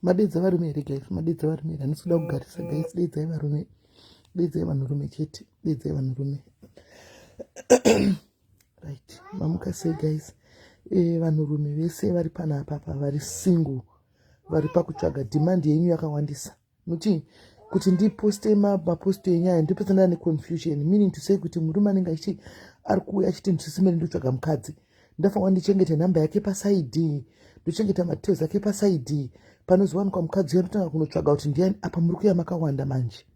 madedza varume here guys, madedza varume here, handisi kuda kugarisa guys, dedzai varume, dedzai vanhurume chete, dedzai vanhurume. Right, mamuka sei guys? Vanhurume vese vari panapa vari single, vari pakutsvaga, demand yenyu yakawandisa. Kuti ndiposte maposto enyaya ndipesana neconfusion, meaning to say kuti murume anenge achiti ari kuuya achiti ndisisimene ndotsvaga mukadzi, ndafanira ndichengete nhamba yake pasaidhi, ndochengeta madetails ake pasaidhi, panozowanikwa mukadzi anotanga kunotsvaga kuti ndiani, apa muri kuya makawanda manje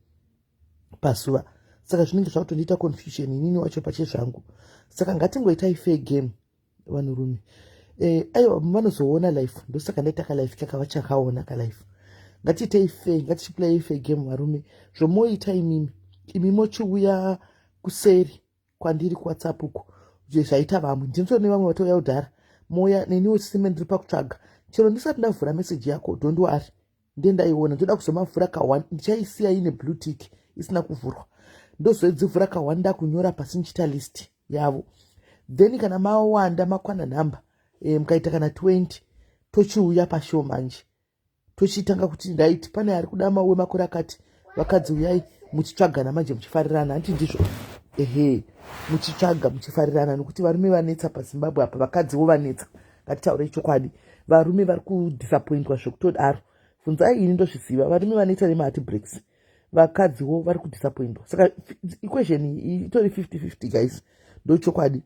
pazuva. Saka zvinenge zvakutondiita confusion inini wacho pache zvangu. Saka ngatingoitai fair game vanhurume. Aiwa vanozoona life, ndosaka ndaita kalife kakava chakaona kalife. Ngatiitei fair, ngatichiplay fair game varume. Zvomoita imi mochiuya kuseri kwandiri kuWhatsApp uko zvaita vamwe, ndinotoone vamwe vatouya kudhara moya neniwo sime ndiri pakutsvaga, chero ndisati ndavhura meseji yako ndondwari ndendaiona ndoda kuzomavhura ka1 ndichaisiya ine blue tick isina kuvhurwa, ndozodzivhura ka1 ndakunyora pasi nchita list yavo. Then kana mawanda makwana nhamba mukaita kana 20 tochiuya pashow manje, tochitanga kuti ndaiti pane ari kuda mawe makore akati, vakadzi uyai muchitsvagana manje muchifarirana, hanti ndizvo? Muchitsvaga muchifarirana, nokuti varume vanetsa paZimbabwe apa, vakadziwo vanetsa. Ngatitaure chokwadi, varume vari kudisappointwa zvekutodaro. Bvunzai ini ndozviziva, varume vanetsa nemaheart breaks, vakadziwo vari kudisappointwa. Saka equation iyi itori 50-50 guys, ndochokwadi,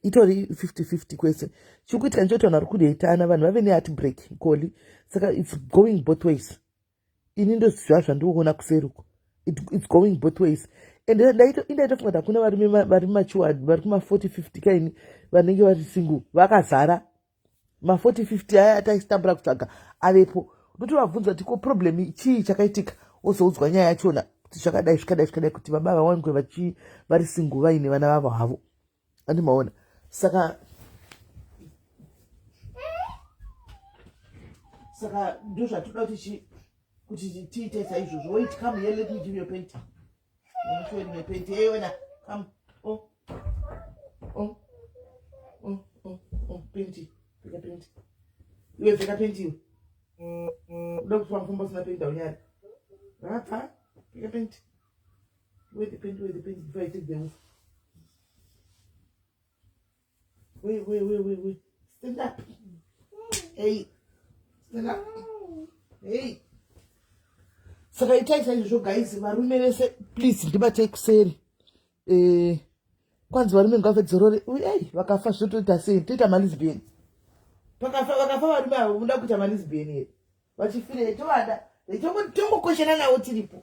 itori 50-50 kwese. Chikuitika nchoti vanhu vari kudeitana, vanhu vave neheart break koli, saka it's going both ways. Ini ndoziva zvandinoona kuseri uko, it's going both ways. And ndaitofunga kuti hakuna varume vari machuwadi vari kuma40-50 kaini vanenge vari single vakazara. Ma40-50 aya ataisitambura kutsvaga avepo, ndotovabvunza kuti ko problem chii chakaitika, ozoudzwa nyaya yachona kuti zvakadai kuti baba vawanikwe vari single vaine vana vavo havo. Andimaona. Saka ndozvatoda kuti tiite saizvozvo. Wait, come here, let me give you a painting. I'm showing you a painting. Hey, when I come, painting. Pick a painting. You pick a painting. Look from Boston paint down here. Right, fine. Pick a paint. Where the paint before I take them off. Wait. Stand up. Hey. Stand up. Hey. Saka itai saizvozvo guys, varume vese please ndibatei kuseri. Kwanzi varume ngavadzorore, vakafa zvotoita sei, toita malisbian. Vakafa varume avo muda kuita malisbian here. Vachifire tovada, tombokoshana navo tiripo.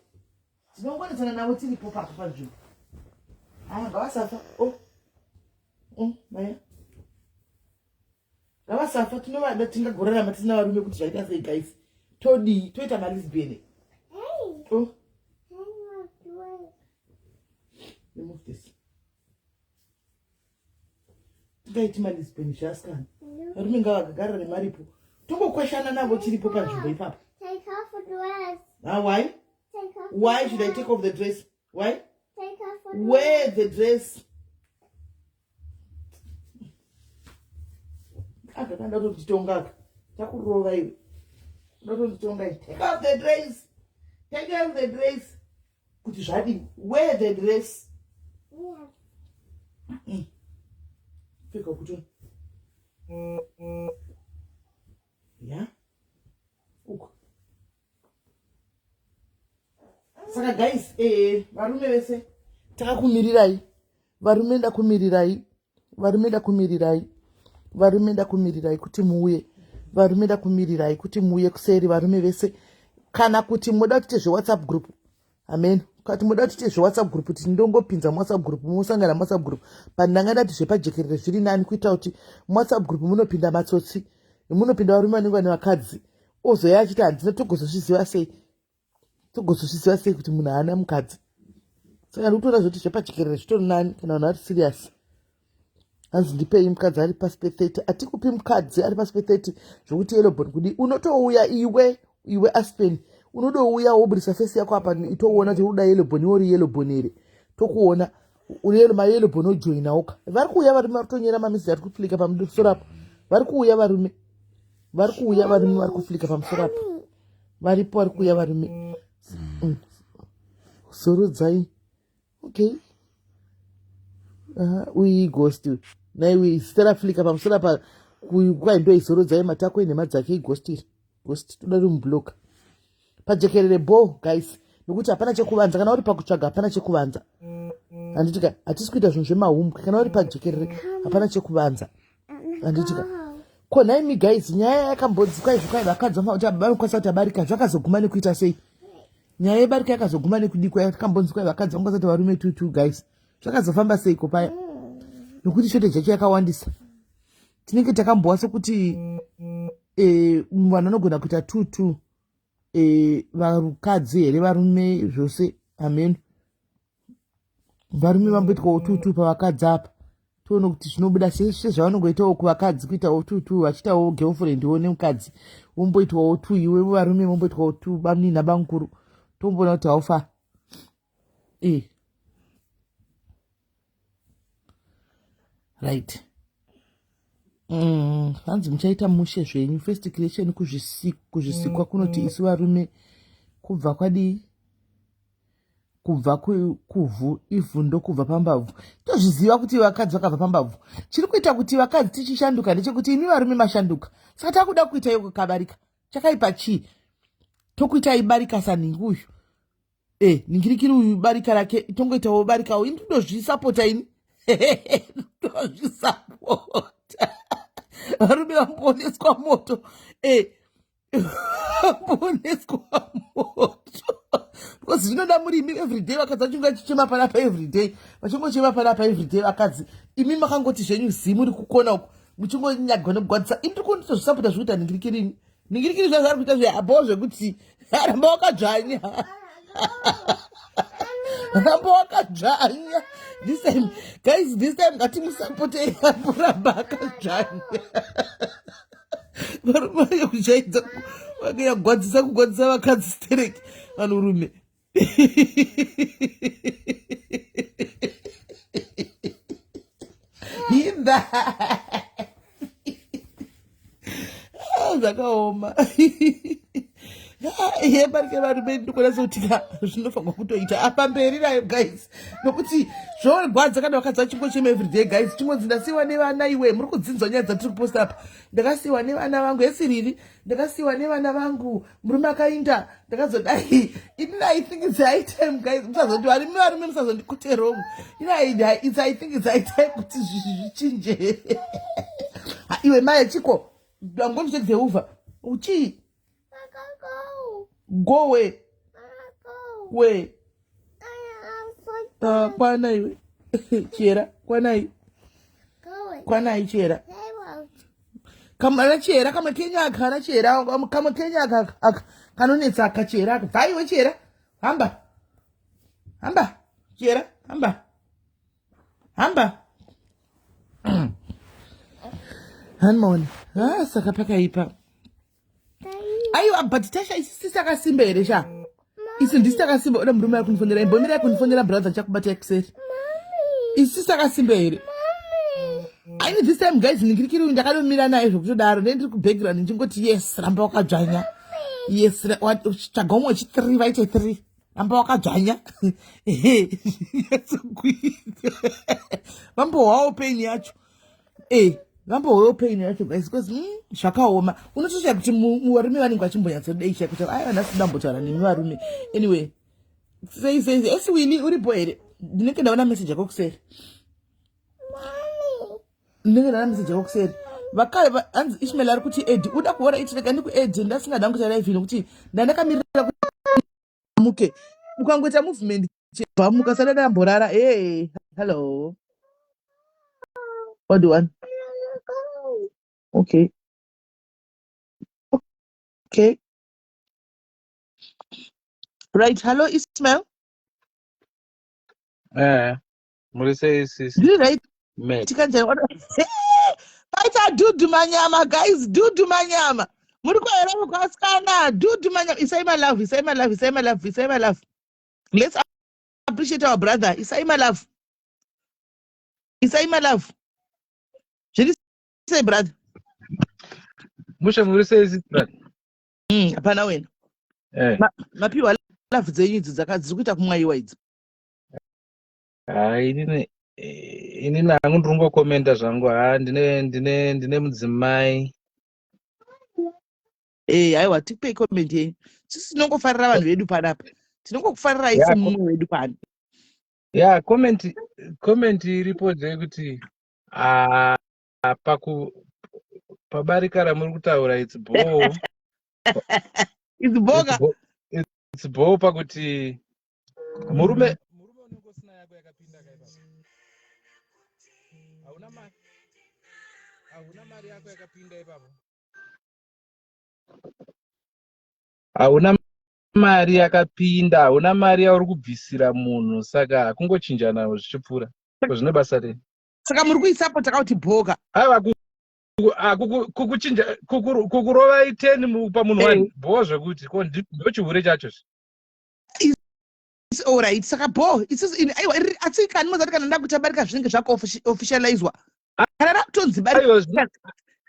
Tinongonesana navo tiripo panzvimbo. Ngavasafa. Maya. Ngavasafa, tinovada tingagorarama tisina varume kuti zvaita sei guys. Toita malisbian. Remove this. Todaiti malisbian zvasikana. Varume ngavagara nemaripo. Tombokweshana navo tiripo panzvimbo ipapo. Take off the dress. Why? Why should I take off the dress? Why? Take off the dress. Wear the dress. Ndatonditonga. Takurova iwe. Ndatonditonga. Take off the dress. Take off the dress. Kuti zvadi. Wear the dress. Yeah. Pfeka kuti. Yeah. Uko. Saka guys, varume vese takakumirirai. Varume ndakumirirai. Varume ndakumirirai kuti muuye. Varume ndakumirirai kuti muuye kuseri varume vese. Kana kuti moda kuite zveWhatsApp group. Amen. Kati moda kuite zveWhatsApp group kuti ndongopinza muWhatsApp group, musangana muWhatsApp group. Pandangada zvepajekerere zviri nani kuita kuti muWhatsApp group munopinda matsotsi. Munopinda varume vanenge vane vakadzi. Ozoya achiti handina togozozviziva sei. Togozozviziva sei kuti munhu haana mukadzi. Saka ndikutoona zvoti zvepajekerere zvitori nani kana vanhu vari serious. Hanzi ndipei mukadzi ari pasi pe30. Atikupi mukadzi ari pasi pe30 zvokuti yellow kudi unotouya iwe Aspen. Unodouya wobudisa face yako apa itoona kuti unoda yellow ori yellow here. Tokuona uri mayellow ojoina oka. Vari kuuya varume vatonyera mamisi ari kuklika pamusoro apo. Vari kuuya varume. vari kuuya varume vari kuflika pamusoro apa varipo vari kuuya varume sorodzai okay uyi ghost naiwe zita raflika pamusoro apa kwaindoa izorodzai matako enhema dzake ighost ghost toda rimubloka pajekerere bo guys nokuti hapana chekuvanza kana uri pakutsvaga hapana chekuvanza handitika hatisi kuita zvinhu zvemahumbwe kana uri pajekerere hapana chekuvanza handitika ko naimi guys nyaya yakambodzikwa izvo kwai vakadzi vafanira kuti abakwanisa kuti abarika zvakazoguma nekuita sei nyaya yebarika yakazoguma nekudikwa yakambonzikwa vakadzi vangwanisa kuti varume tutu guys zvakazofamba seiko paya nokuti shoteji yacho yakawandisa tinenge takambowa sekuti vanhu vanogona kuita tutu vakadzi here varume zvose ameno varume vamboitwawo tutu pavakadzi apa toona kuti zvinobuda sezvavanongoitawo kuvakadzi kuitawo tutu vachitawo girlfriendwo nemukadzi womboitwawo tu iwe varume vomboitwawo tu bamunina bamukuru tomboona kuti haufa right hanzi muchaita mushe zvenyu first creation kuzvisikwa kunoti isu varume kubva kwadii kubva kuvhu ivhu ndokubva pambavhu tozviziva kuti vakadzi vakabva pambavhu chiri kuita kuti vakadzi tichishanduka ndechekuti imi varume mashanduka saka takuda kuita iyo kabarika chakaipa chii tokuita ibarika saningi uyu ningirikiri uyu barika rake tongoitawo barikawo ini todozvisapota ini tozvisapota varume vamboneswa moto vamboneswa moto because zvinoda muri imi everyday vakadzi vachunga chichema panapa everyday vachingochema panapa everyday vakadzi imi makangoti zvenyu zimu ri kukona uku muchingonyagwa nekugwadzisa ini tiri kunditozvisapota zvekuita ningirikirini ningirikiri zvazvari kuita zveabawo zvekuti ramba wakadzvanya ramba wakadzvanya this time guys this time ngatimusapotei ramba akadzvanya varume yekuchaidza vakayagwadzisa kugwadzisa vakadzi stereki vanhurume hinda zvakaoma yebarike varume ndikona sekutika zvinofanwa kutoita apa mberi nayo guys nokuti zvorwadza kana vakadzi vachingochema everyday guys chingonzi ndasiyiwa nevana iwe muri kudzinzwa nyaya dzatiri kuposta apa ndakasiyiwa nevana vangu esiriri ndakasiyiwa nevana vangu murume akainda ndakazodai inini I think it's high time guys musazoti varume musazondikute wrong I think it's high time kuti zvichinje iwe maya chiko I'm going to take the over uchii go where? Where? Kwana iwe chera kwana iwe kwana iwe chera kama chera kama Kenya akana chera kama Kenya aka kanonetsa akachera vai iwe chera hamba chera hamba hanmon saka pakaipa aiwa but tasha isi sakasimba here sha isi ndisi takasimba oda murume ari kunifonera imbomira yakunifonera brother chakubata excel isi sakasimba here I need this time guys ningirikiri uyu ndakanomira naye zvokutodaro ndendiri kubackground ndingoti yes ramba wakadzvanya yes chagomwe chi3 vaite 3 ramba wakadzvanya vambohwawo pain yacho vambohwawo pain yacho guys because zvakaoma unotosvika kuti varume vanenge vachimbonyatsodeisha kuti aiwa nhasi ndambotaura nemi varume anyway sei esiwini uripo here ndinenge ndaona message yako kuseri ndinenge ndaona message yako kuseri vakale hanzi Ishmael ari kuti Ed uda kuona itireka ndikued ndasingada kuita live nokuti ndandakamirira kuti muke ukangoita movement chebva mukasada ndamborara hello what do you want okay right hello Ishmael Mulise is right met. Paita dudu manyama guys dudu manyama muri kwaera kwaskana dudu manyama isai my love let's appreciate our brother isai my love Jadi say brother Musha muri sei sister? Hapana wena. Mapiwa lafu dzenyu idzi dziri kuita kumwaiwa idzi. Ini nangu ndinongokomenta zvangu. Ndine mudzimai. Aiwa tipei comment yenyu. Sisi tinongofarira vanhu vedu panapa. Tinongokufarira isi mumwe wedu pano. Comment iripo ndeyekuti pabarika ramuri kutaura it's ball. It's ball pakuti murume unenge usina yako yakapinda kai baba. Hauna mari yako yakapinda ipapo. Hauna mari yakapinda, hauna mari yauri kubvisira munhu, saka kungochinjana zvichipfuura. Zvine basa rei? Saka muri kuisapo takauti bhoga. Aiwa kukuchinja kukurova 10 pamunhu 1 bho zvekuti ndochihure chacho. It's all right. Saka bho aiwa asi kani mozati kana ndakutabarika zvinenge zvako officializwa. Kana rakutonzi barika.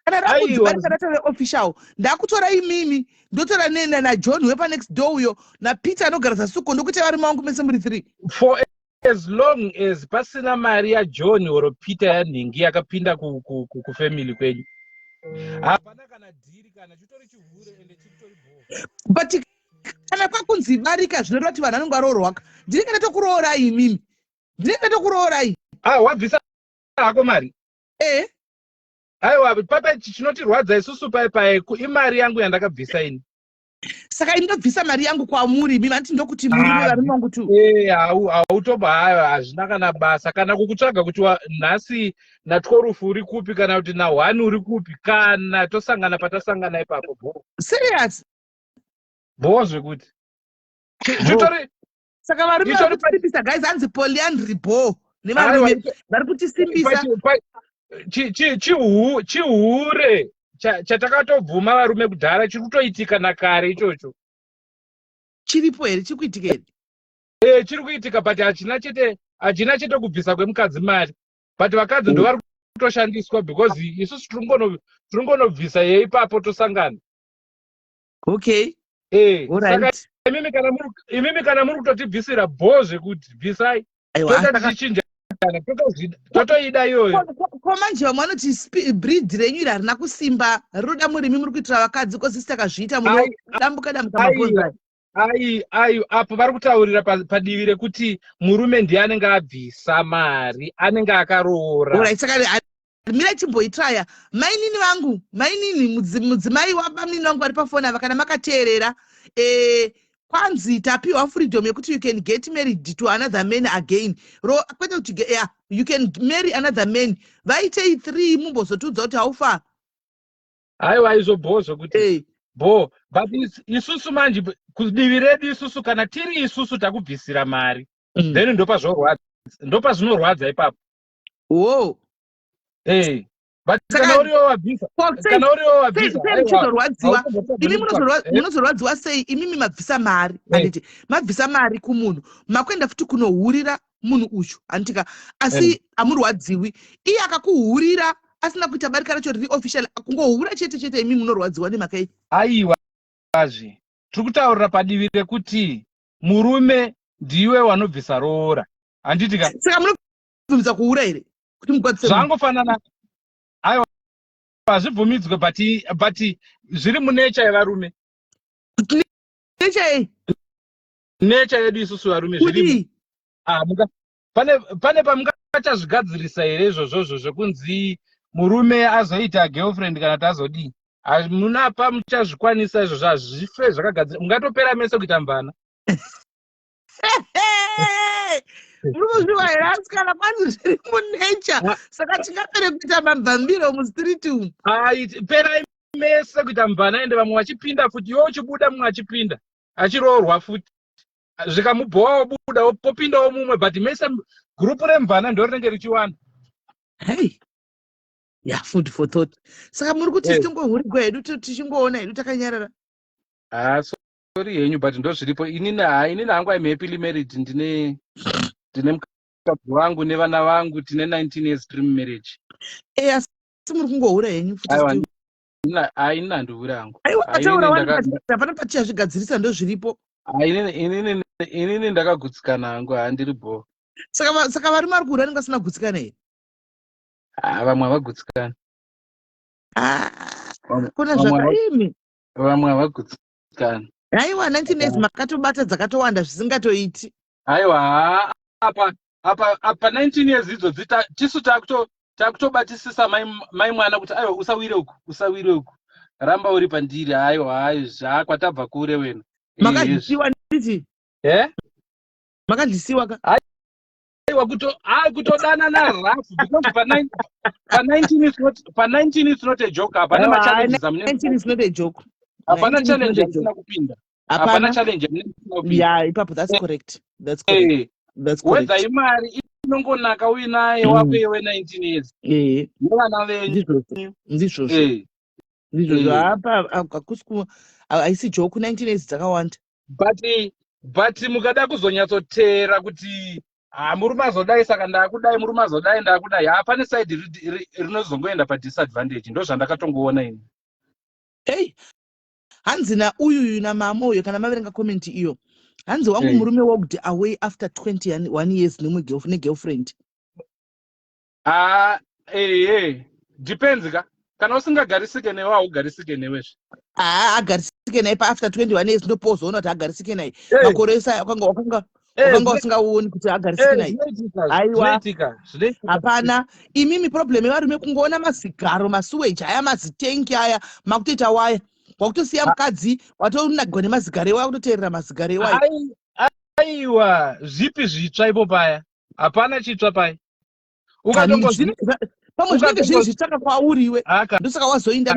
Kana rakutonzi barika ratove official. Ndakutora imimi ndotora nena na John wepa next door uyo na Peter anogara zasuko ndokuti vari mawangu mese muri 3. For as long as pasina mari ya John or Peter yanhingi yakapinda kufamily kwenyu. Hapana kana dhiri kana chitori chihure ende chitori bho. But kana kwakunzi barika zvinoreva kuti vanhu vanenge varoorwaka. Ndinenge ndatokuroorai imimi. Ndinenge ndatokuroorai. Wabvisa hako mari? Aiwa papa chinotirwadza isusu pai imari yangu yandakabvisa ini. Saka indobvisa mari yangu kwamuri mimi anditi ndokuti murume vari mangu tu. Hautoba hayo hazvina kana basa kana kukutsvaga kuti nhasi na12 uri kupi kana kuti na1 uri kupi kana tosangana patasangana ipapo bho. Serious? Bho zvekuti. Saka varume vari kutisimbisa guys hanzi polyandry bho nevarume vari kutisimbisa. Chihure chatakatobvuma varume kudhara chiri kutoitika nakare ichocho. Chiripo here chiri kuitika here? Chiri kuitika but hachina chete kubvisa kwemukadzi mari. But vakadzi ndo vari kutoshandiswa because isusu tiringonobvisa yeipapo tosangana. Okay. Saka imimi kana muri kutotibvisira bho zvekuti bvisai. Totatichinja. Totoida iyoyo. Komanje vamwe vanoti breed renyu iri harina kusimba rinoda murimi muri kuitira vakadzi kosi takazviita dambuka mabonzai. Apo vari kutaurira padivi rekuti murume ndiye anenge abvisa mari, anenge akaroora. Saka mira chimboitraya mainini vangu, mainini mudzimai wabamunini vangu vari pafoni ava kana makateerera kwanzi tapiwa freedom yekuti you can get married to another man again. Kwete kuti you can marry another man. Vaitei 3 mumbozotudza kuti haufa. Aiwa izobhozo kuti bho but isusu manje kudivi redu isusu kana tiri isusu takubvisira mari. Then ndopa zvinorwadza ipapo. But kana uriwo wabvisa. Chizorwadziwa. Imi munozorwadziwa sei? Imimi mabvisa mari. Anditi mabvisa mari kumunhu. Makwenda futi kunohurira munhu uchu. Antika asi amurwadziwi. Iye akakuhurira asina kuita barika racho riri official kungohura chete imimi munorwadziwa nemakai. Aiwa azvi. Tiri kutaurira padivi rekuti murume ndiwe wanobvisa roora. Anditika. Saka munobvisa kuhura here? Kuti mugwadzise. Zvangofanana. Aiwa hazvibvumidzwe but zviri munecha yevarume. Necha yedu isusu varume zviri. Pane pamungachazvigadzirisa here izvozvo zvekunzi murume azoita girlfriend kana kuti azodii. Hamuna pamuchazvikwanisa izvozvo hazvife zvakagadzirisa. Mungatopera mese kuita mvana. Munozviwa here asi kana kwanzi zviri munecha. Saka tingapere kuita mabvambiro mustreet umu. Perai mese kuita mvana ende vamwe vachipinda futi iwo uchibuda mumwe achipinda achiroorwa futi. Zvikamubhowa wobuda popindawo mumwe but mese gurupu remvana ndo rinenge richiwana. Food for thought. Saka muri kuti tingohurigwa hedu tichingoona hedu takanyarara. Sorry henyu but ndo zviripo. Inini hangu I'm happily married. Ndine mukadzi wangu nevana vangu tine 19 years dream marriage. Asi muri kungohura henyu futi. haina nduvura yangu. Aiwa ataura wani hapana pachazvigadzirisa ndo zviripo. Inini ndakagutsikana hangu handiri bho. Saka varume vari kuurani ngasina kugutsikana here? Vamwe havagutsikana. Kuna zvakaimi. Vamwe havagutsikana. Aiwa 19 years makatobata dzakatowanda zvisingatoiti. Aiwa apa 19 years idzodzi tisu takutobatisisa mai mwana kuti aiwa usawire uku ramba uri pandiri. Aiwa zvakwatabva kure wena. Makadlisiwa nditi? Makadlisiwa ka? Aiwa kutodana na rafu because pa 19 is not a joke. Hapana ma challenges amune. 19 is not a joke. Hapana challenge amuna kupinda. Hapana challenge amuna kupinda. Yeah, ipapo that's correct. That's correct. That's correct. Whether imari inongonaka uinaye wako yewe 19 years. Mwana venyu. Ndizvo. Ndizvo apa akusku aisi joke 19 years dzakawanda. But mukada kuzonyatsotera kuti murume azodai saka ndakudai murume azodai ndakudai hapane side rinozongoenda padisadvantage. Ndo zvandakatongoona ini. Hey, hanzi na uyu na mama uyo kana maverenga comment iyo. Hanzi wangu murume walked away after 21 years girlfriend. Depends ka. Kana usingagarisike newe augarisike newe. Agarisike naye pa after 21 years ndo pause ona kuti agarisike naye. Makore esa wakanga usingaoni kuti agarisike naye. Aiwa. Hapana, imimi problem yevarume kungoona mazigaro masuweji aya mazitenki aya makutoita waya. Wakutosiya mukadzi watonagwa nemazigaro ewayo kutoteerera mazigaro ewayo. Aiwa, zvipi zvitsva ipo paya? Hapana chitsva paya. Pamwe zvinenge zviri zvitsvaka kwauriwe. Ndosaka wazoinda.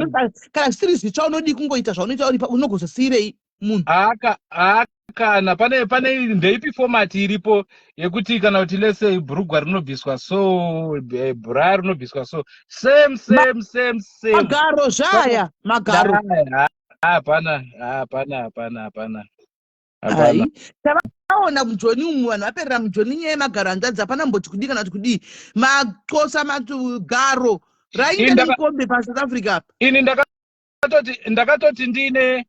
Kana zvisiri zvitsva unodi kungoita zvaunoita uri unogozosiyirei munhu. Kana pane ndeipi format iripo yekuti kana kuti lese bhurugwa rinobviswa so bra rinobviswa so same. Magaro zvaya magaro. Hapana. Taona mujoni umwe vanhu vaperera mujoni nyaya yemagaro hanzvadzi hapana mboti kudii kana kuti kudii. Maxhosa magaro rainge nemukombe paSouth Africa. Ini ndakatoti ndine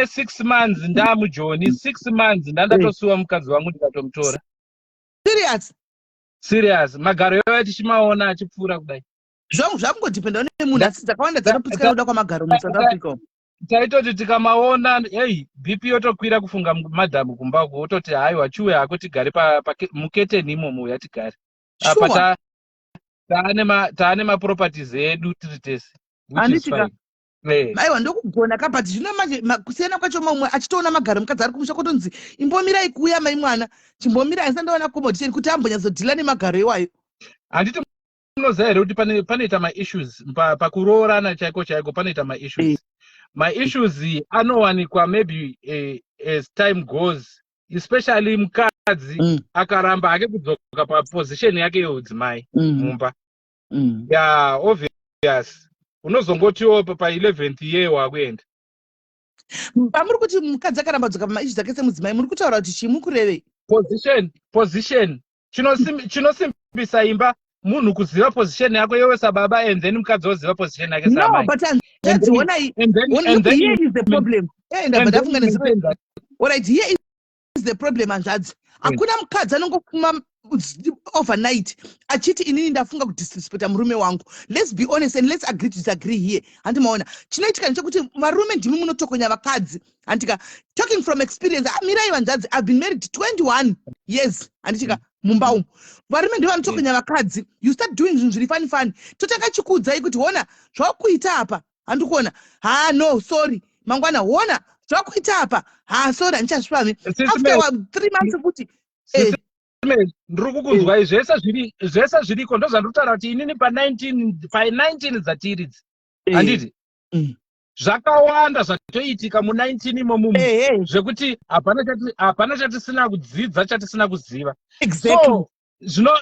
6 months ndamujoni 6 months ndandatosiwa mukadzi wangu ndikatomutora. Serious. Magaro ewa tichimaona achipfuura kudai. Zvangu zvakungodipenda nemunhu asi dzakawanda dzanoputsikana kuda kwamagaro muSouth Africa. Taitoti tikamaona BP yotokwira kufunga madhamu kumba uko wototi haiwa chiwe hako tigare muketeni imomo yatigare. Apa taane maproperties edu tiri tese. Anditika. Aiwa ndokugona ka but zvino manje kusiyana kwacho mamwe achitoona magaro mukadzi ari kumusha kotonzi imbomirai kuuya mai mwana chimbomirai sandaona accommodation kuti ambonyatsodhila nemagaro ewayo. Handiti munoziva here kuti panoita ma-issues pakuroorana chaiko panoita ma-issues. Ma-issues anowanikwa maybe as time goes, especially mukadzi akaramba hake kudzoka paposition yake yeudzimai mumba. Yeah, obvious. Unozongotiwo pa 11th year wakuenda. Pamuri kuti mukadzi akaramba kudzoka pamaissues ake semudzimai muri kutaura kuti chimukurevei? Position. Chinosimbisa imba munhu kuziva position yako yewe sababa and then mukadzi oziva position yake samai. No, but hanzvadzi here is the problem. Alright, here is the problem hanzvadzi. Hakuna mukadzi anongofuma overnight achiti inini ndafunga kudisrespecta murume wangu. Let's be honest and let's agree to disagree here. Handi maona chinoitika nechekuti varume ndimi munotokonya vakadzi. Handika talking from experience, mirai vanzvadzi, I've been married 21 years. Handitika mumba umu varume ndivo vanotokonya vakadzi. You start doing zvinhu zviri fani totaka chikudzai kuti wona zvakuita apa handikuona no sorry mangwana wona zvakuita apa sorry handichazvipami after 3 months kuti ndiri kukunzwai zvese zviriko ndo zvandinotaura kuti inini pa 19 dzatiridzi handiti zvakawanda zvatoitika mu19 imomumu zvekuti hapana chatisina kudzidza chatisina kuziva. So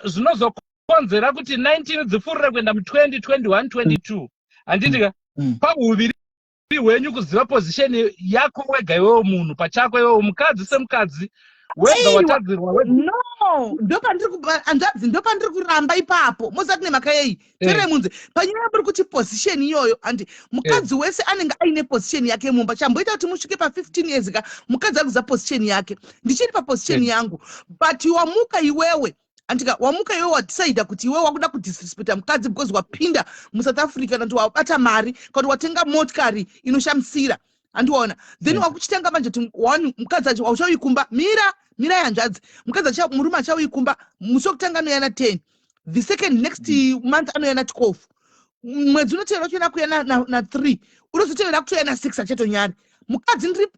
zvinozokonzera kuti 19 dzifurire kuenda mu20 21 22 handitika pauviri hwenyu kuziva position yako wega iwewo munhu pachako iwewo mukadzi semukadzi wega watadzirwa wega. No, hanzvadzi ndopandiri kuramba ipapo. Mosati nemhaka yei. Tere munze. Panyaya muri kuti position iyoyo andi mukadzi wese anenge aine position yake mumba. Chamboita kuti musvike pa 15 years ka mukadzi akuza position yake. Ndichiri pa position yangu. But wamuka iwewe. Andika wamuka iwewe wadisaida kuti iwewe wakuda kudisrespecta mukadzi because wapinda muSouth Africa kuti wabata mari kuti watenga motikari inoshamsira. Andiona. Then wakuchitanga manje kuti mukadzi acho auchayikumba mira yanzvadzi. Mukadzi murume achayikumba musi wokutanga anoyana 10. The second next month anoyana 12. Mwedzi unotevera kuenda kuyana na 3. Unozotevera kutoyana 6 achatonyari. Mukadzi ndiri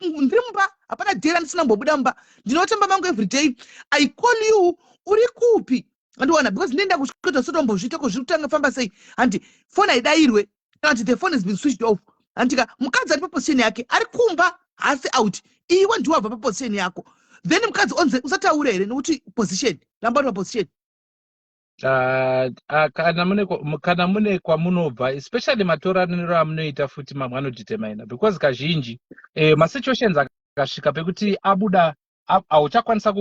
mumba hapana dhera ndisina mbobuda mumba. Ndinotamba mangu every day. I call you uri kupi. Andiona because ndenda kusvika sotombo zvitoko zviri kutanga famba sei. Andi phone aidairwe kana kuti the phone has been switched off. Andika mukadzi ari paposition yake ari kumba hasi out. Iwe ndiwabva paposition yako. Then mukadzi onze usataure here nokuti position lamba pa position. Kana mune kwamunobva especially matoraniro amunoita futi mamwe anodetermine because kazhinji ma situations akasvika pekuti abuda auchakwanisa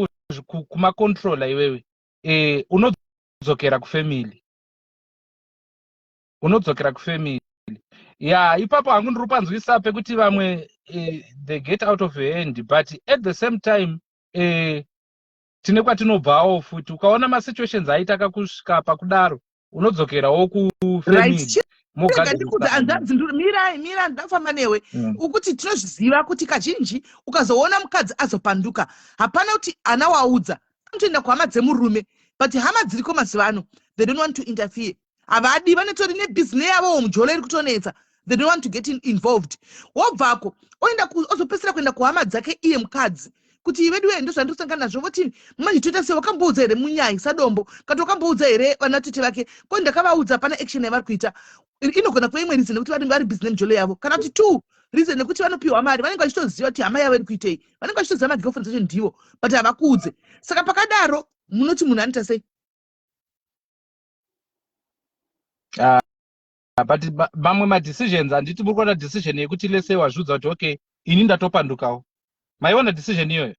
kuma controller iwewe unodzokera kufamily yeah ipapo hangu ndiri kupanzwisa pekuti vamwe they get out of hand but at the same time tine kwatinobvawo futi ukaona ma situations aitaka kusvika pakudaro unodzokerawo kufamily. Mira ndafamba newe ukuti tinozviziva kuti kazhinji ukazoona mukadzi azopanduka hapana kuti ana waudza anotoenda kuhama dzemurume but hama dziriko mazuva ano they don't want to interfere. Avadi vanotori nebusiness yavo mujolo iri kutonetsa. They don't want to get involved. Wobvako oenda ozopesera kuenda kuhama dzake iye mukadzi kuti iwedu ndo zvandosangana nazvo voti manje toita sei wakamboudza here munyai sadombo kati wakamboudza here vana tete vake ko ndakavaudza pana action yavari kuita inogona kuva imwe reason nekuti vanenge vari business mujolo yavo kana kuti 2 reason nekuti vanopiwa mari vanenge vachitoziva kuti hama yavo iri kuitei vanenge vachitoziva magirlfriends acho ndivo but havakuudze saka pakadaro munoti munhu anoita sei. But mamwe madecisions handiti muri kuona decision yekuti lese wazvudza kuti okay ini ndatopandukawo maiona decision iyoyo.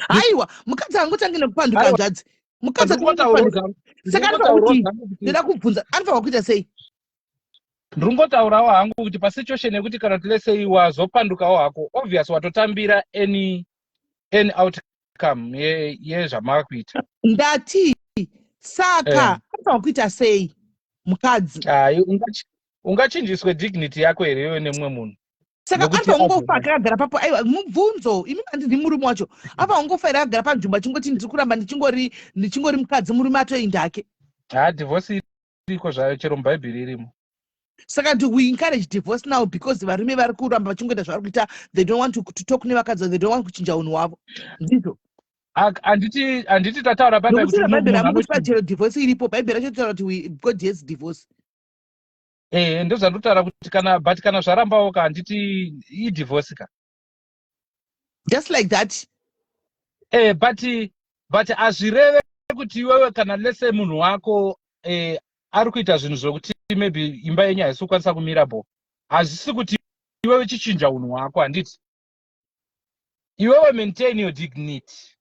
Aiwa mukadzi angotange nekupanduka nzvadzi mukadzi anopanduka saka anofanira kuti ndida kubvunza anofanira kuita sei. Ndingotaurawo hangu kuti pasituation yekuti kana kuti lese wazopandukawo hako obvious watotambira any outcome yezvamakuita ndati saka anofanira kuita sei mukadzi. Ungachinjiswe dignity yako here nemumwe munhu saka anofanira kungofa akagara papo. Aiwa mubvunzo imi handidi murume wacho anofanira kungofa akagara panzvimbo achingoti ndiri kuramba ndichingori mukadzi murume atoenda hake. Divorce iriko zvayo chero mubhaibheri irimo. Saka we encourage divorce now because varume vari kuramba vachingoita zvavari kuita. They don't want to talk nevakadzi. They don't want kuchinja unhu hwavo. Ndizvo handiti tataura pamba kuti bhaibheri hamukuti pachero divorce iripo. Bhaibheri racho taura kuti God hates divorce. Ndo zvandotaura kuti kana zvarambawo ka handiti idivorce ka just like that. But azvireve kuti iwewe kana lese munhu wako ari kuita zvinhu zvokuti maybe imba yenyu haisi kukwanisa kumira bo hazvisi kuti iwewe chichinja unhu hwako handiti iwewe maintain your dignity.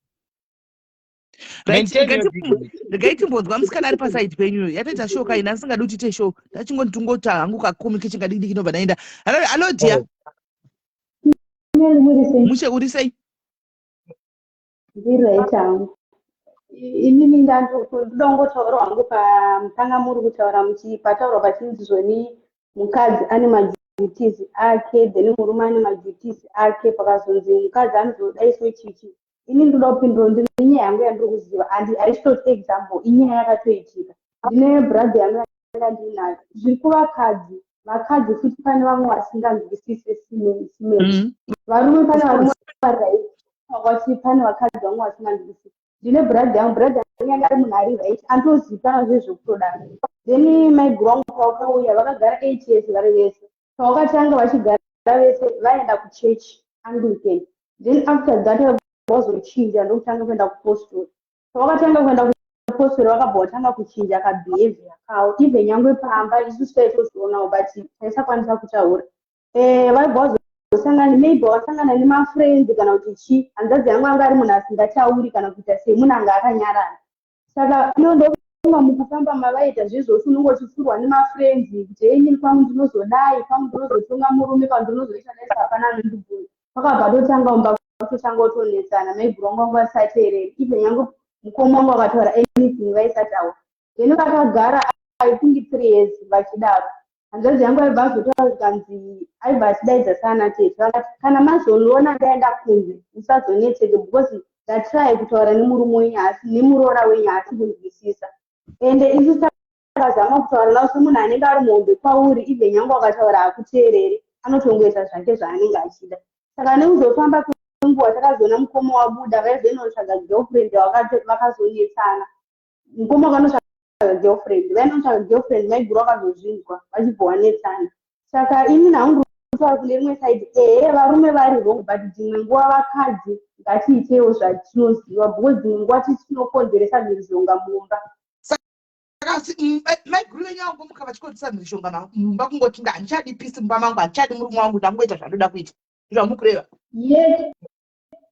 Ndagaitimbonzwa musikana ari pasaidi penyu yatoita shoka ina asingadi kuti ite show ndachingoti tungota hangu kakumi kechingadiki nobva naenda. Hello dear. Mushe uri sei? Ndiri right hangu. Inini ndongotaura hangu pamutanga muri kutaura pataura pachinzi zvoni mukadzi ane maduties ake then murume ane maduties ake pakazonzi mukadzi anozodaiswa chichi. Ini ndoda kupindura ndine nyaya yangu yandiri kuziva handitoti example inyaya yakatoitika. Ndine brother yangu yandinayo zviri kuvakadzi futi pane vamwe vasinganzwisise simeli varume pane varume right wakati pane vakadzi vamwe vasinganzwisise. Ndine brother yangu yanga ari munhu ari right andozivikanwa zvezvekutodaro then maiguru vangu pakauya vakagara 8 years vari vese pavakatanga vachigara vese vaenda kuchurch Anglican then after that vazochinja ndokutanga kuenda kupostori. Pavakatanga kuenda kupostori vakabva vatanga kuchinja kabehaviour kawo even nyangwe pamba isusu taitozvionawo but taisakwanisa kutaura vaibva wakazosangana maybe wasangana nemafriends kana kuti chi hanzvadzi yangu anga ari munhu asingatauri kana kuita sei munhu anga akanyarara saka iyo ndofunga mukufamba mavaita zvezvose unongochifurwa nemafriends kuti hei pamwe ndinozodai pamwe ndinozotonga murume pamwe ndinozoita daisa hapana anondibvunza pakabva totanga umba kutotanga utonetsana maybe wangu wangu vasateereri even yangu mukoma wangu vakataura anything vaisataura then vakagara I think 3 years vachidaro hanzvadzi yangu aibva azotaura zikanzi aibva achidaidza sana tete vakati kana mazondiona ndaenda kunze musazonetseke because ndatry kutaura nemurume wenyu asi nemuroora wenyu asi kunzwisisa ende isi sakazama kutaura navo semunhu anenge ari muhombe kwauri even yangu akataura hakuteereri anotongoita zvake zvaanenge achida saka neuzofamba kwenguva takazoona mukoma wabuda vaizoinotsvaga girlfriend vakazonetsana mukoma wakanotsvaga girlfriend vainotsvaga girlfriend maiguru vakazozvinzwa vachibva vanetsana saka ini naungu kutaura kune rimwe side varume vari wrong but dzimwe nguva vakadzi ngatiitewo zvatinoziva because dzimwe nguva tinokonzeresa mhirizhonga mumba maiguru venyu vangomuka vachikonzeresa mhirizhonga mumba kungoti handichadi pisi mumba mangu handichadi murume wangu ndangoita zvandoda kuita zvamukureva yes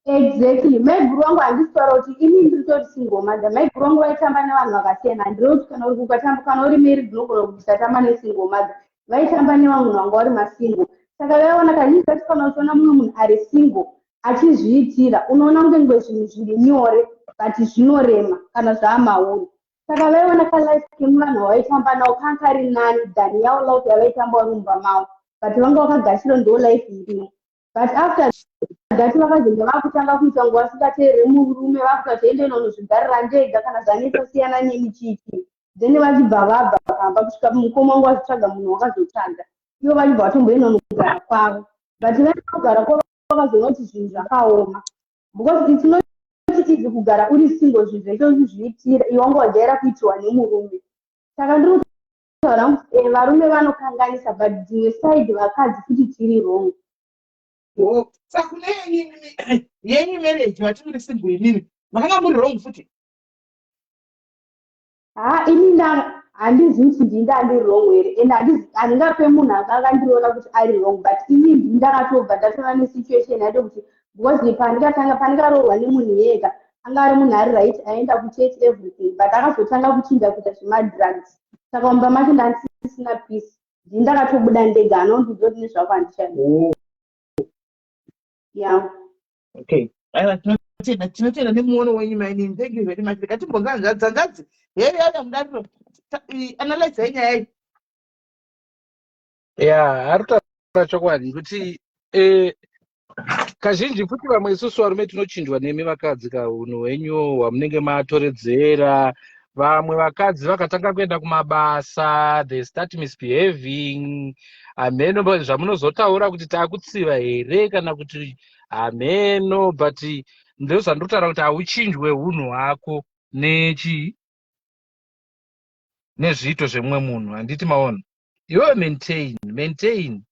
exactly maiguru wangu handisitaura kuti ini ndiritoti single mother maiguru wangu vaitamba nevanhu vakasiyana handiroti kana uri kukatamba kana uri married unogona kuti usatamba nesingle mother vaitamba nevanhu vanga vari masingle saka vaiona kazhinji kacho kana uchiona mumwe munhu ari single achizviitira unoona kunge zvinhu zviri nyore but zvinorema kana zvaamauri saka vaiona kalife kemunhu vaitamba nawo kanga kari nani dhani yavo life yavaitamba vari mumba mavo but vanga vakagashira ndo life irimo but after that vakazenge vakutanga kuita nguva vasingateereri murume vakutatoende nonozvigarira ndega kana zvanetsasiyana nemichiitiro then vachibva vabva kamba kusvika mukoma wangu vachitsvaga munhu wakazotsvaga ivo vachibva vatomboenda nokugara kwavo but vainogara kwavo vakazoona kuti zvinhu zvakaoma because it's not easy kugara uri single zvinhu zvacho uzviitira iwe wanga wajaira kuitiwa nemurume saka ndiri kutaura kuti varume vanokanganisa but dzimwe side vakadzi futi tiri wrong saka kune yenyu marriage vatimuri single imimi makanga muri wrong futi ini handizivi kuti ndindandiri wrong here and handingape munhu akandiona kuti ari wrong but ini ndakatobva ndatoona nesituation yacho kuti because pandingaroorwa nemunhu yega anga ari munhu ari right aenda kuchurch everything but akazotanga kuchinja kuita zvemadrugs saka mumba macho ndandisina peace ndakatobuda ndega anondizoti nezvako handichadi yeah okay tinotenda nemuono wenyu mainini thank you very much rikatimbonza dzangadzi yeye mudariro analyze yenyaya iyi ari kutaura chokwadi kuti kazhinji futi vamwe isusu varume tinochinjwa nemi vakadzi kaunhu hwenyu hwamunenge matoredzera vamwe vakadzi vakatanga kuenda kumabasa they start misbehaving hameno zvamunozotaura kuti taakutsiva here kana kuti hameno but ndozvandotaura kuti hauchinjwe unhu hwako nezviito zvemumwe munhu handiti maona iwe maintain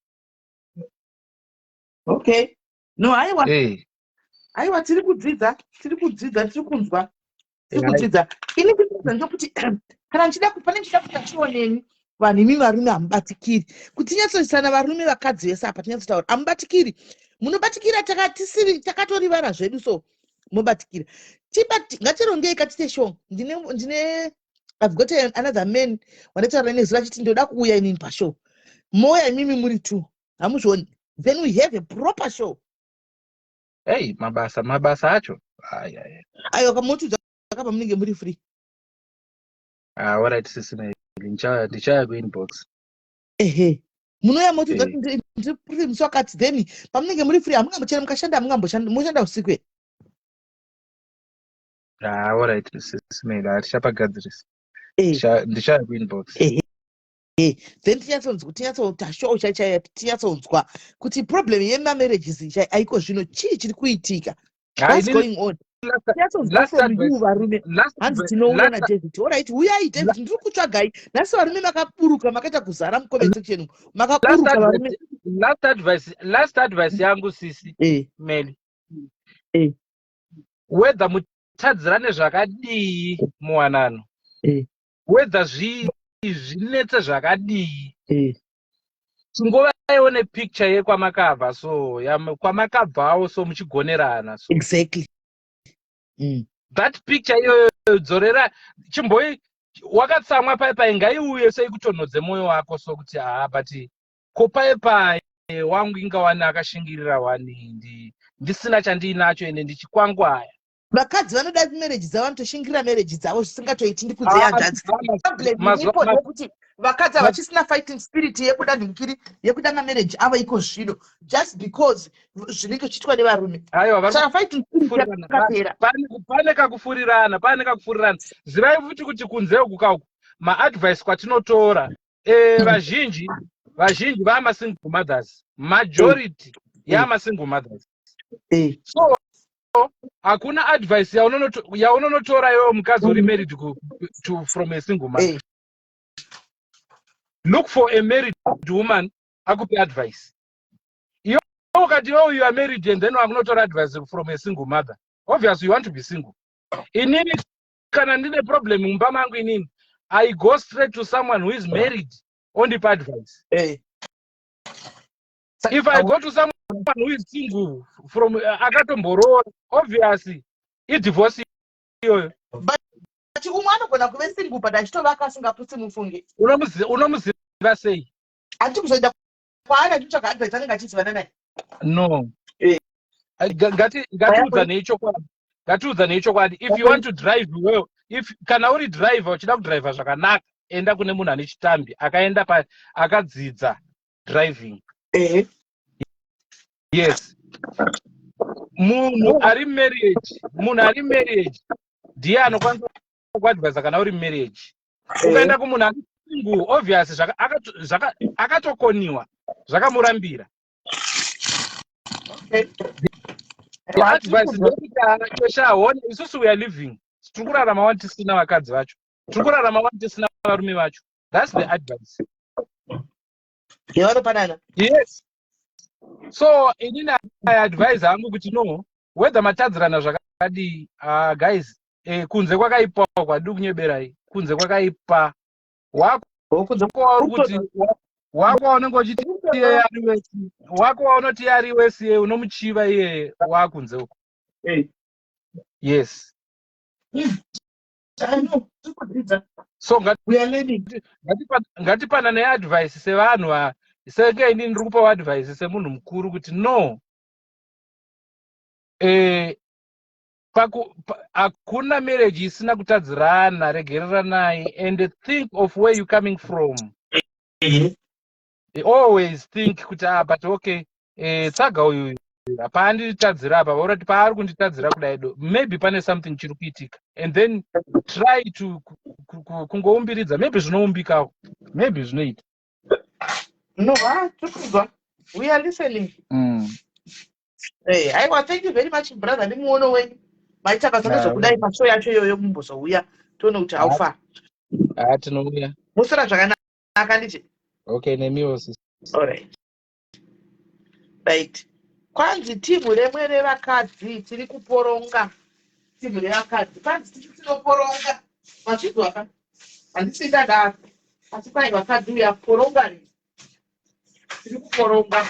okay no aiwa tiri kudzidza tiri kunzwa tiri kudzidza ini kudzidza ndokuti kana nchida pane nchida kuti achioneni vanhu imi varume hamubatikiri kuti tinyatsoisana varume vakadzi vese apa tinyatsotaura hamubatikiri munobatikira takatorivara zvedu so mubatikira ngatirongei katite show ndine I've got another man wanetaura nezuva chiti ndoda kuuya inini pashow moya imimi muri two hamuzvioni then we have a proper show hey mabasa acho aiwa kamotudza akapa munenge muri free alright sisi ndichaya kuinbox munouya motudza ndiri free musi wakati then pamunenge muri free hamungambochera mukashanda moshanda usiku here alright sisi meli hatichapagadzirisa ndichaya kuinbox then tinyatsoutashow chaichaya tinyatsonzwa kuti problem yemamarriages aiko zvino chii chiri kuitika what's going on tinyatsonzwa from you varume hanzi tinouya naDavid alright uyai David ndiri kutsvagai nhasi varume makaburuka makaita kuzara mukomment section makaburuka varume last advice yangu sisi Meli whether mutadzirane zvakadii muwanano whether zvinetse zvakadii chingova ione picture yekwamakabva so kwamakabvawo so muchigonerana so exactly. that picture iyoyo dzorera chimboi wakatsamwa paipai ngaiuye seikutonhodze mwoyo wako so kuti but ko paipai wangu inga wani akashingirira wani ndisina chandiinacho ende ndichikwangwaya. Vakadzi vanoda marriage dzavo vanotoshingira marriage dzavo zvisingatoiti ndikudze hanzvadzi. Problem iripo ndekuti vakadzi havachisina fighting spirit yekuda nhinkiri yekutanga marriage avo iko zvino just because zvinenge zvichiitwa nevarume. Saka fighting spirit yakapera. Pane kakufurirana zivai futi kuti kunze uku kauku maadvice kwatinotora vazhinji vama single mothers, majority yama single mothers. So hakuna advice yaunonotora iwewe mukadzi uri married from a single mother. Look for a married woman akupe advice. You are married and then wakunotora advice from a single mother. Obviously you want to be single. Inini kana ndine problem mumba mangu inini, I go straight to someone who is married ondipa advice. If I go to someone who is single from akatomborora, obviously divorce iyoyo. But umwe anogona kuve single but achitovaka asingaputsi mufunge. Unomuziva sei? Ati kuzoenda kwaari achitsvaka advice anenge achizivana naye. No. Ngatiudzane chokwadi. If you want to drive well, kana uri driver uchida kudriva zvakanaka, enda kune munhu ane chitambi akaenda akadzidza driving. Yes. Munhu ari marriage ndiye anokwanisa kuadvisa kana uri marriage. Ukaenda kumunhu ari single, obviously akatokoniwa zvakamurambira. The advice ndekuti isusu we are living. Tiri kurarama wani tisina vakadzi vacho. Tiri kurarama wani tisina varume vacho. That's the advice. Yes. So inini advise hangu kuti no, whether matadzirana zvakadi, guys, kunze kwakaipa kwadi kunyeberai, kunze kwakaipa. Wako kuti wako unenge uchiti ari wesi, wako unoti ari wesi unomuchiva iye wakunze uko. Yes. So ngatipanane advice sevanhu senge inini ndiri kupa advice semunhu mukuru kuti no, hakuna marriage isina kutadzirana, regereranai and think of where you coming from. Always think kuti but okay, tsaga uyu paanditadzira apa orati paari kunditadzira kudai do, maybe pane something chiri kuitika, and then try to kungoumbiridza, maybe zvinoumbikawo, maybe zvinoita. No, we are listening. Thank you very much, brother. Ndimuono wenyu maitaka zvake zvokudai pashow yacho iyoyo mumbozouya tione kuti aufa. Tinouya. Musara zvakanaka nditi. Okay, nemiwo sis. Alright. Right. Kwanzi timu remwe revakadzi tiri kuporonga. Timu revakadzi kwanzi tinoporonga. Machizwa ka? Handisi ndadaro. Asi kwai vakadzi uya poronga ni. Tiri kuporonga.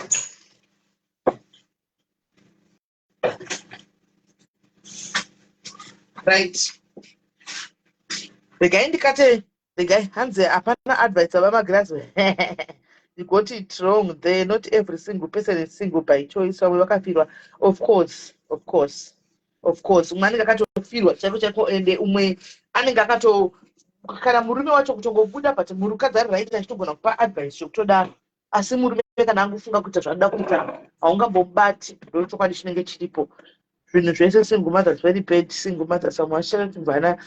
Right. The guy indicate the guy hands apana advice about graduate. You got it wrong there. Not every single person is single by choice. So we wakafirwa. Of course. Umwe akatofirwa chako chako ende umwe anenge akato kana murume wacho kutongobuda but murukadzi ari right achitogona kupa advice yokutodaro. Asi murume kana angofunga kuti zvada kuita aungambobati ndochokwadi chinenge chiripo. Zvinhu zvese single mothers very bad. Single mothers samwashara tibvana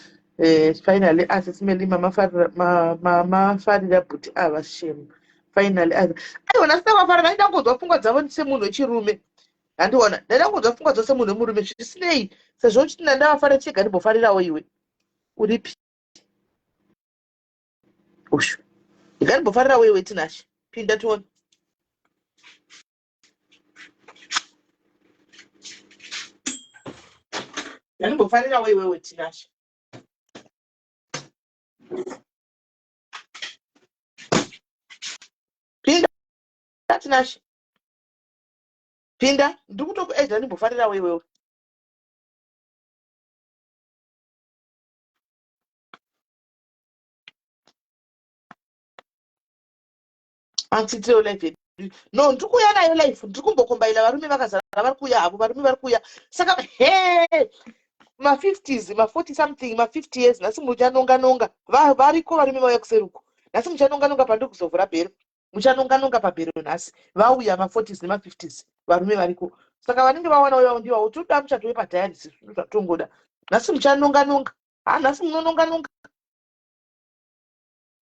finally SIS MELLY mamafarira bhuti avashemu finally aiona sitavafarira ndaida kungonzwa pfungwa dzavo semunhu wechirume. Handiona ndaida kungonzwa pfungwa dzavo semunhu wemurume zvisinei sezvo uchitina ndavafara chega ndimbofarirawo iwe uripi ushu ndikandimbofarirawo iwe tinashe pinda tione. Ndimbofarirawo iwewe tinashe. Nashi. Pinda, ndikutoku edza ndimbofarira wewe. Antiteo life. No, ndikuya nayo life. Ndikumbokombaila varume vakazara vari kuya avo varume vari kuya. Saka ma 50s, ma 40 something, ma 50 years nasi muchanonga variko varume vauya kuseruko. Nasi muchanonga pandiri kuzovhura bhero. Muchanonga pabhero nasi. Vauya ma 40s nema 50s varume variko. Saka vanenge vawana uyo ndiwo toda muchatowe padialysis zvatongoda. Nasi muchanonga. Nasi munononga.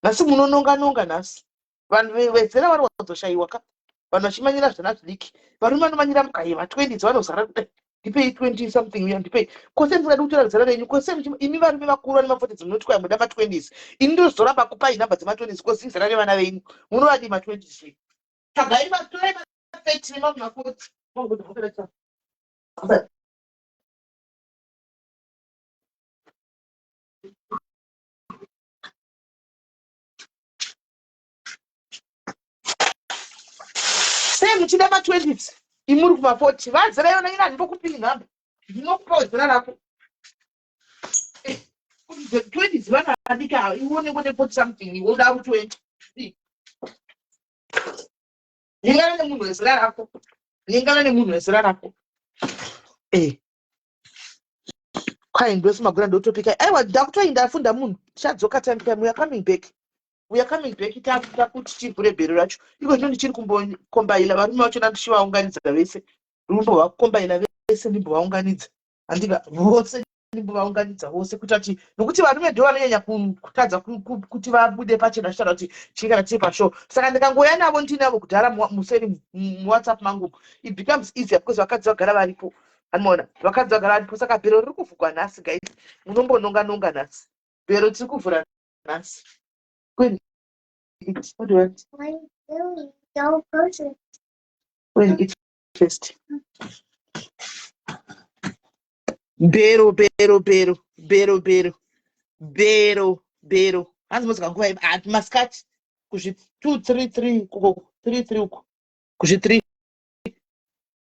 Nasi munononga nasi. Vanhu vezera vari kuzoshaiwa ka. Vanhu vachimanyira zvana zvidiki. Varume vanomanyira mukaiva 20s vanozara kudai. Ndipei 20 something uya ndipei. Kose mungada kutora zera renyu. Kose imi varume vakuru vane ma 40s munoti muda ma 20s. Ini ndozoramba kupai namba dzema 20s kose zera revana venyu. Munovadi ma 20s. Tagai vatora ma 30 nema ma 40. Sei muchida ma 20s. Imuri kuma 40. Vazera yona ina ndokupinga namba. Ndinokupa zera rako. 20s vana vadika ione ngone 40 something iwoda ku 20. Ningana nemunhu wezera rako. Ningana nemunhu wezera rako. Kwai ndosima ndotopika. Aiwa ndakutoinda afunda munhu. Chadzoka time time we are coming back. We are coming back takuta kuti chivhure bhero racho. Iko zvino ndichiri kumbokombaila varume vacho ndishivaunganidza vese. Rumbo vakombaila vese ndimbovaunganidza. Andika vose ndimbovaunganidza vose kuti ati nokuti varume ndo vanonyanya kutadza kuti vabude pachena chitaura kuti chingana chiri pashow. Saka ndikangoya navo ndinavo kudhara museri muWhatsApp mangu. It becomes easier because vakadzi vagara varipo. Anoona vakadzi vagara varipo saka bhero riri kuvhurwa nhasi guys. Munombononga nhasi. Bhero tiri kuvhura nhasi. When what do you want? What are you doing? Don't push it. When it's first. Bero. Hanzi muzika nguva maskati kuzvi 233 kuko 33 uko kuzvi 3.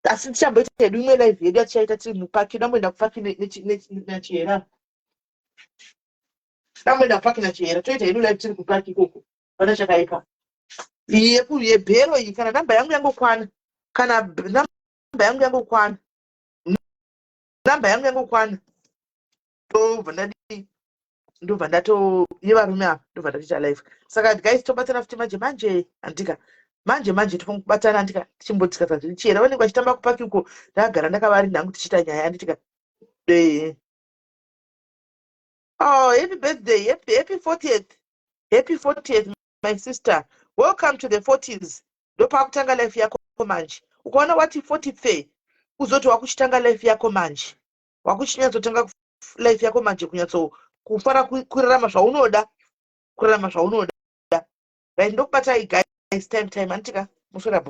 Asi tichamboita hedu imwe live yedu yatichaita tiri mupaki. Ndamboenda kupaki nachiyera. Ndamboenda kupaki nachiyera. Toita hedu live tiri kupaki ikoko. Pana chakaipa. Yebhero iyi kana namba yangu yangokwana. Kana namba yangu yangokwana. Namba yangu yangokwana. Ndobva ndato yevarume apa ndobva ndatoita live. Saka guys tobatana futi manje andika manje tobatana andika tichimbotsika zvirichera vanenge vachitamba kupaki uko ndagara ndakavari nhangu tichiita nyaya anditika happy birthday, happy 40th my sister, welcome to the 40s. Ndopakutanga life yako manje. Ukaona wati 40th uzoti wakuchitanga life yako manje. Wakuchinyatsotanga life yako manje kunyatso kufara kurarama zvaunoda. Right, ndokubatai guys time antika musora